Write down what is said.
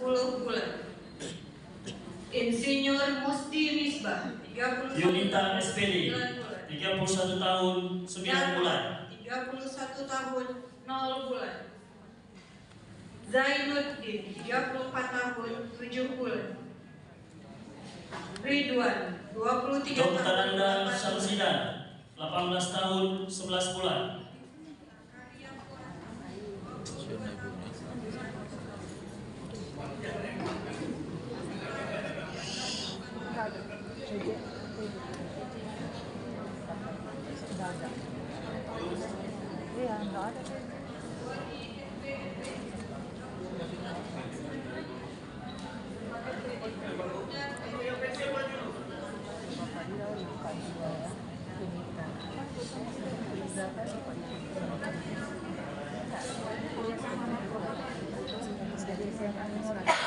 bulan. Insinyur Musti Misbah 31 Yunita SPD 31 tahun 9 bulan. 31 tahun 0 bulan. Zainuddin 34 tahun 7 bulan. Ridwan 23 Dr. tahun Anda 8 bulan. Syamsidan 18 tahun 11 bulan. Dari